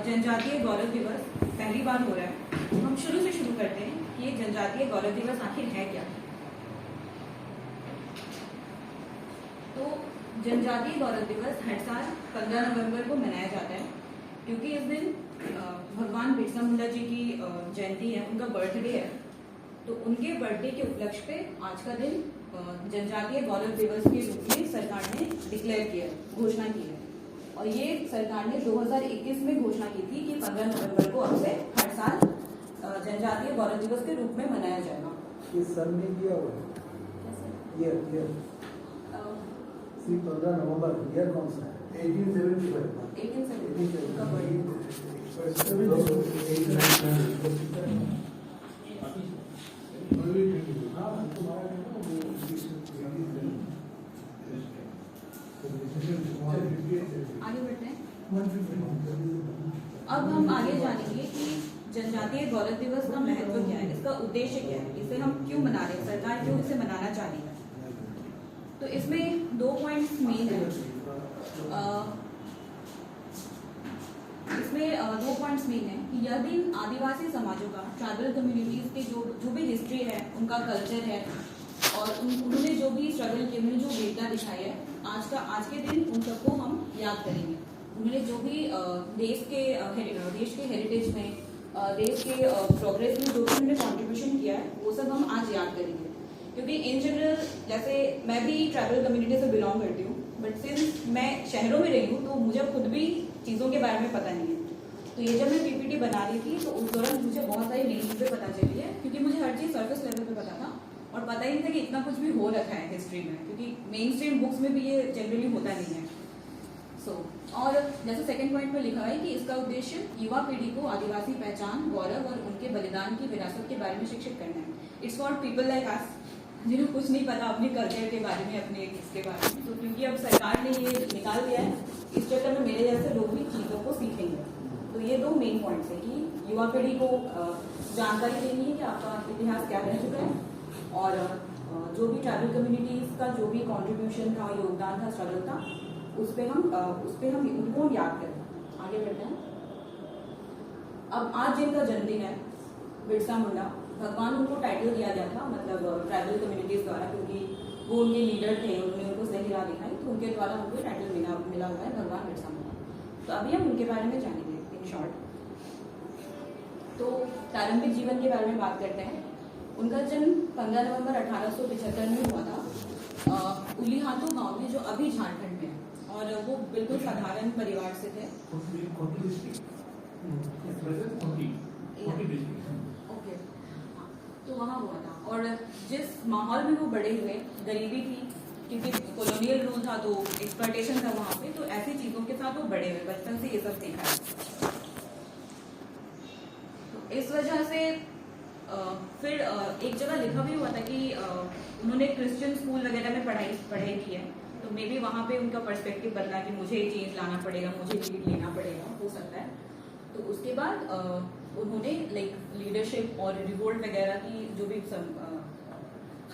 जनजातीय गौरव दिवस पहली बार हो रहा है। तो हम शुरू करते हैं कि ये जनजातीय गौरव दिवस आखिर है क्या। तो जनजातीय गौरव दिवस हर साल 15 नवंबर को मनाया जाता है, क्योंकि इस दिन भगवान बिरसा मुंडा जी की जयंती है, उनका बर्थडे है। तो उनके बर्थडे के उपलक्ष्य पे आज का दिन जनजातीय गौरव दिवस के रूप में सरकार ने डिक्लेयर किया, घोषणा की है। और ये सरकार ने 2021 में घोषणा की थी कि 15 नवंबर को अब से हर साल जनजातीय गौरव दिवस के रूप में मनाया जाएगा। ये सन में किया हुआ है, ईयर 15 नवंबर, ईयर कौन सा है? 1875 का बर्थडे। आगे बढ़ते हैं। अब हम आगे जानेंगे कि जनजातीय गौरव दिवस का महत्व क्या है, इसका उद्देश्य क्या है, इसे हम क्यों मना रहे हैं, सरकार क्यों इसे मनाना चाह रही है। तो इसमें 2 पॉइंट्स मेन है। इसमें 2 पॉइंट्स मेन है कि यह दिन आदिवासी समाजों का, ट्राइबल कम्युनिटीज के जो भी हिस्ट्री है, उनका कल्चर है और उन्होंने जो भी स्ट्रगल किए, उन्होंने जो वीरता दिखाई है, आज के दिन उन सबको हम याद करेंगे। उन्होंने जो भी देश के हेरिटेज में, देश के प्रोग्रेस में जो भी उन्होंने कॉन्ट्रीब्यूशन किया है, वो सब हम आज याद करेंगे। क्योंकि इन जनरल, जैसे मैं भी ट्राइबल कम्युनिटी से बिलोंग करती हूँ, बट सिंस मैं शहरों में रही हूँ तो मुझे खुद भी चीज़ों के बारे में पता नहीं है। तो ये जब मैं पीपीटी बना रही थी तो उस दौरान मुझे बहुत सारी नई चीज़ें पता चली है, क्योंकि मुझे हर चीज़ सर्फेस लेवल पे पता था और पता ही नहीं था कि इतना कुछ भी हो रखा है हिस्ट्री में, क्योंकि मेन स्ट्रीम बुक्स में भी ये जनरली होता नहीं है। और जैसे सेकंड पॉइंट में लिखा है कि इसका उद्देश्य युवा पीढ़ी को आदिवासी पहचान, गौरव और उनके बलिदान की विरासत के बारे में शिक्षित करना है। It's for people like us, जिन्हें कुछ नहीं पता अपने कल्चर के बारे में, अपने इसके बारे में। तो क्योंकि अब सरकार ने ये निकाल दिया है, इस चक्कर में मेरे जैसे लोग भी चीज़ों को सीखेंगे। तो ये 2 मेन पॉइंट्स है कि युवा पीढ़ी को जानकारी देनी है कि आपका इतिहास क्या रह चुका है और जो भी ट्राइबल कम्युनिटीज़ का जो भी कॉन्ट्रीब्यूशन था, योगदान था, स्ट्रगल था, उस पर हम उनको याद करें। आगे बढ़ते हैं। अब आज जिनका जन्मदिन है, बिरसा मुंडा, भगवान उनको टाइटल दिया गया था, मतलब ट्राइबल कम्युनिटीज़ द्वारा, क्योंकि वो उनके लीडर थे, उन्होंने उनको सही राह दिखाई, तो उनके द्वारा उनको टाइटल मिला हुआ है भगवान बिरसा मुंडा। तो अभी हम उनके बारे में जानेंगे इन शॉर्ट। तो प्रारंभिक जीवन के बारे में बात करते हैं। उनका जन्म 15 नवंबर 1875 में हुआ था उलीहातू गांव में, जो अभी झारखंड में है, और वो बिल्कुल साधारण परिवार से थे। ओके, तो वहाँ हुआ था। और जिस माहौल में वो बड़े हुए, गरीबी थी, क्योंकि कॉलोनियल रूल था, तो एक्सप्लॉयटेशन था वहाँ पे, तो ऐसी चीज़ों के साथ वो बड़े हुए, बचपन से ये सब सीखा है। तो इस वजह से फिर एक जगह लिखा भी हुआ था कि उन्होंने क्रिश्चियन स्कूल वगैरह में पढ़ाई की है, तो मे बी वहाँ पे उनका पर्सपेक्टिव बदला कि मुझे चेंज लाना पड़ेगा, मुझे लीड लेना पड़ेगा, हो सकता है। तो उसके बाद उन्होंने लीडरशिप और रिवोल्ट वगैरह की जो भी